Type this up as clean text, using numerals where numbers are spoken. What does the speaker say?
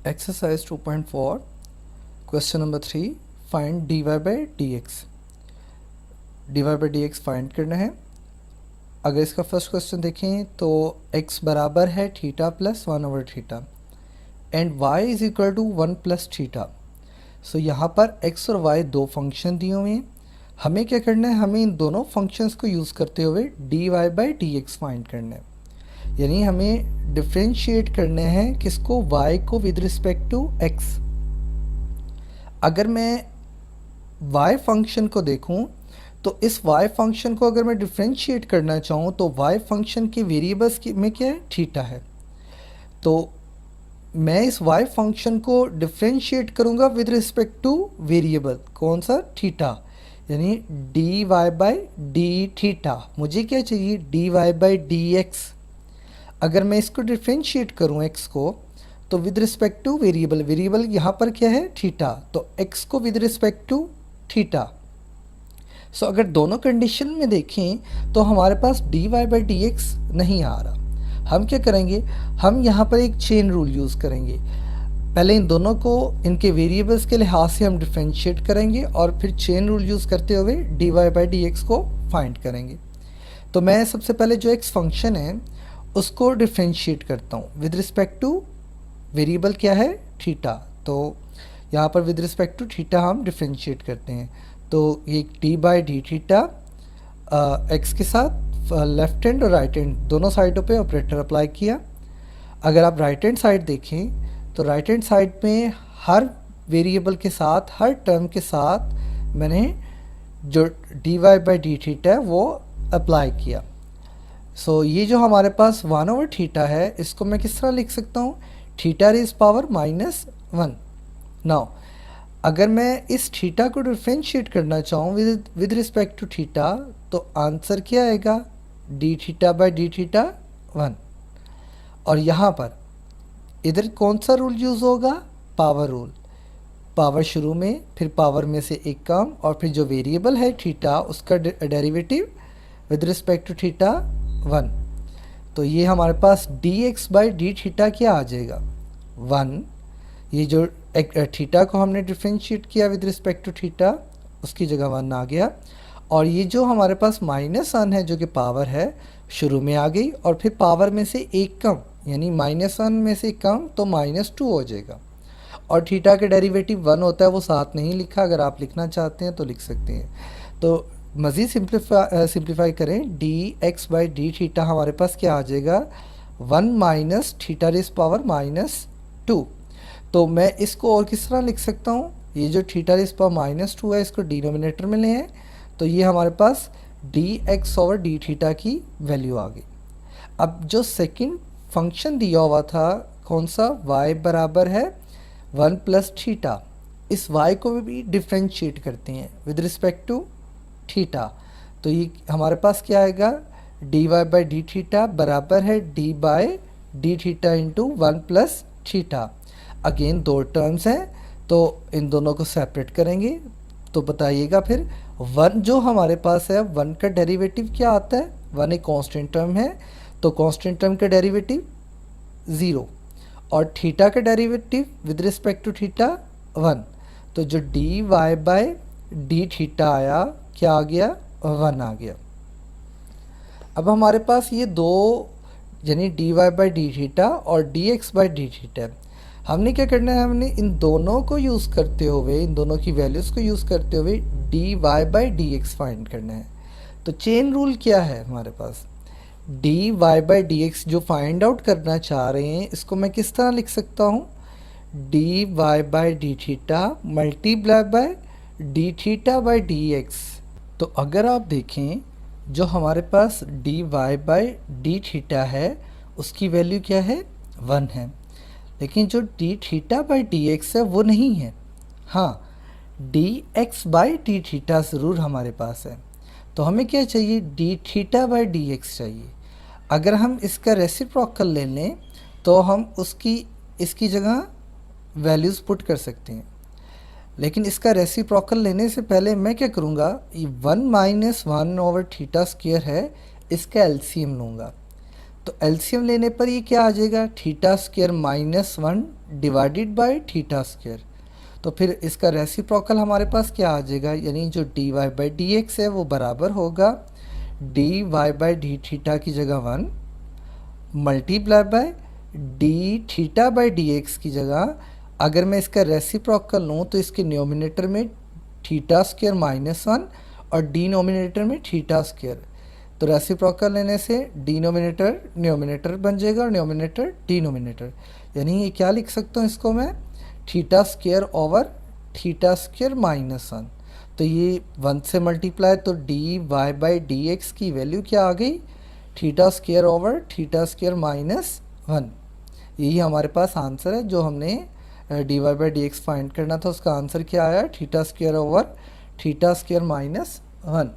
Exercise 2.4 question number 3 find dy by dx find करना है। अगर इसका फर्स्ट क्वेश्चन देखें तो x बराबर है थीटा प्लस 1/थीटा and y is equal to 1 plus theta. So यहाँ पर x और y दो फंक्शन दिए हुए हैं। हमें क्या करना है, हमें इन दोनों फंक्शंस को यूज़ करते हुए dy बाई dx फाइंड करना है। यानी हमें डिफ्रेंशिएट करने हैं किसको, y को विद रिस्पेक्ट टू x। अगर मैं y फंक्शन को देखूं तो इस y फंक्शन को अगर मैं डिफ्रेंशिएट करना चाहूँ तो y फंक्शन के वेरिएबल्स में क्या है, थीटा है। तो मैं इस y फंक्शन को डिफ्रेंशिएट करूँगा विद रिस्पेक्ट टू वेरिएबल, कौन सा, थीटा। यानी dy बाई डी थीटा। मुझे क्या चाहिए, dy बाई dx। अगर मैं इसको डिफ्रेंशिएट करूँ x को तो with respect two variable, variable यहाँ पर क्या है, थीटा, तो x को विद रिस्पेक्ट टू थीटा। सो अगर दोनों कंडीशन में देखें तो हमारे पास dy बाई dx नहीं आ रहा। हम क्या करेंगे, हम यहाँ पर एक चेन रूल यूज़ करेंगे। पहले इन दोनों को इनके वेरिएबल्स के लिहाज से हम डिफ्रेंशिएट करेंगे और फिर चेन रूल यूज़ करते हुए dy बाई dx को फाइंड करेंगे। तो मैं सबसे पहले जो x फंक्शन है उसको डिफ्रेंशिएट करता हूँ विद रिस्पेक्ट टू वेरिएबल क्या है, थीटा। तो यहाँ पर विद रिस्पेक्ट टू थीटा हम डिफ्रेंशिएट करते हैं। तो ये D by D theta x के साथ लेफ्ट हैंड और राइट हैंड दोनों साइडों पे ऑपरेटर अप्लाई किया। अगर आप राइट हैंड साइड देखें तो राइट हैंड साइड में हर वेरिएबल के साथ, हर टर्म के साथ मैंने जो D Y by D theta है वो अप्लाई किया। सो ये जो हमारे पास 1/थीटा है इसको मैं किस तरह लिख सकता हूँ, थीटा रेज पावर -1। नाउ अगर मैं इस थीटा को डिफ्रेंशिएट करना चाहूँ विद रिस्पेक्ट टू थीटा तो आंसर क्या आएगा, D theta by D theta 1। और यहाँ पर इधर कौन सा रूल यूज़ होगा, पावर रूल। पावर शुरू में, फिर पावर में से एक कम, और फिर जो वेरिएबल है थीटा उसका derivative with respect to theta 1। तो ये हमारे पास dx बाई डी थीटा क्या आ जाएगा, 1। ये जो थीटा को हमने डिफ्रेंशिएट किया विद रिस्पेक्ट टू थीटा उसकी जगह 1 आ गया। और ये जो हमारे पास -1 है जो कि पावर है शुरू में आ गई, और फिर पावर में से एक कम, यानी -1 में से कम तो -2 हो जाएगा। और थीटा के डेरिवेटिव 1 होता है, वो साथ नहीं लिखा, अगर आप लिखना चाहते हैं तो लिख सकते हैं। तो मज़ीद सिंप्लीफाई करें, D x by D theta हमारे पास क्या आ जाएगा, 1 माइनस थीटा रेज पावर -2। तो मैं इसको और किस तरह लिख सकता हूँ, ये जो थीटा रेज पावर -2 है इसको डिनोमिनेटर में ले हैं तो ये हमारे पास d x over d theta की वैल्यू आ गई। अब जो सेकंड फंक्शन दिया हुआ था कौन सा, y बराबर है 1 प्लस थीटा, इस y को भी डिफ्रेंशिएट करते हैं विद रिस्पेक्ट टू थीटा। तो ये हमारे पास क्या आएगा, d Y by D theta बराबर है d by D theta into 1 plus theta. Again दो टर्म्स हैं तो इन दोनों को सेपरेट करेंगे। तो बताइएगा फिर 1 जो हमारे पास है 1 का डेरिवेटिव क्या आता है, 1 एक कांस्टेंट टर्म है तो कांस्टेंट टर्म का डेरिवेटिव 0, और थीटा का derivative with respect to theta 1। तो जो D Y by D theta आया क्या आ गया, 1 आ गया। अब हमारे पास ये दो यानी d Y by D theta और d x by D theta, हमने क्या करना है, हमने इन दोनों को यूज़ करते हुए, इन दोनों की वैल्यूज़ को यूज़ करते हुए d Y by d x find करना है। तो चेन रूल क्या है हमारे पास, d Y by d x जो फाइंड आउट करना चाह रहे हैं इसको मैं किस तरह लिख सकता हूँ, d Y by D theta multiply by D theta by d x. तो अगर आप देखें जो हमारे पास d Y by D theta है उसकी वैल्यू क्या है, 1 है, लेकिन जो d theta by d x है वो नहीं है। हाँ, d x by D theta ज़रूर हमारे पास है। तो हमें क्या चाहिए, d theta by d x चाहिए। अगर हम इसका रेसिप्रोकल ले लें तो हम इसकी जगह वैल्यूज़ पुट कर सकते हैं, लेकिन इसका रेसिप्रोकल लेने से पहले मैं क्या करूँगा, 1 माइनस 1/थीटा स्क्वायर है इसका एलसीएम लूँगा। तो एलसीएम लेने पर ये क्या आ जाएगा, theta square -1 divided by theta square. तो फिर इसका रेसिप्रोकल हमारे पास क्या आ जाएगा, यानी जो D Y by d x है वो बराबर होगा d Y by D theta की जगह 1 multiply by d theta by d x की जगह अगर मैं इसका रेसिप्रोकल लूँ तो इसके न्यूमिनेटर में थीटा स्क्वायर -1 और डिनोमिनेटर में थीटा स्क्वायर। तो रेसिप्रोकल लेने से डिनोमिनेटर न्यूमिनेटर बन जाएगा और न्यूमिनेटर डिनोमिनेटर, यानी ये क्या लिख सकता हूँ इसको मैं, theta square over theta square -1। तो ये 1 से मल्टीप्लाई, तो d Y by d x की वैल्यू क्या आ गई, theta square over theta square -1। यही हमारे पास आंसर है जो हमने d Y by d x find करना था, उसका आंसर क्या आया, theta square over theta square -1।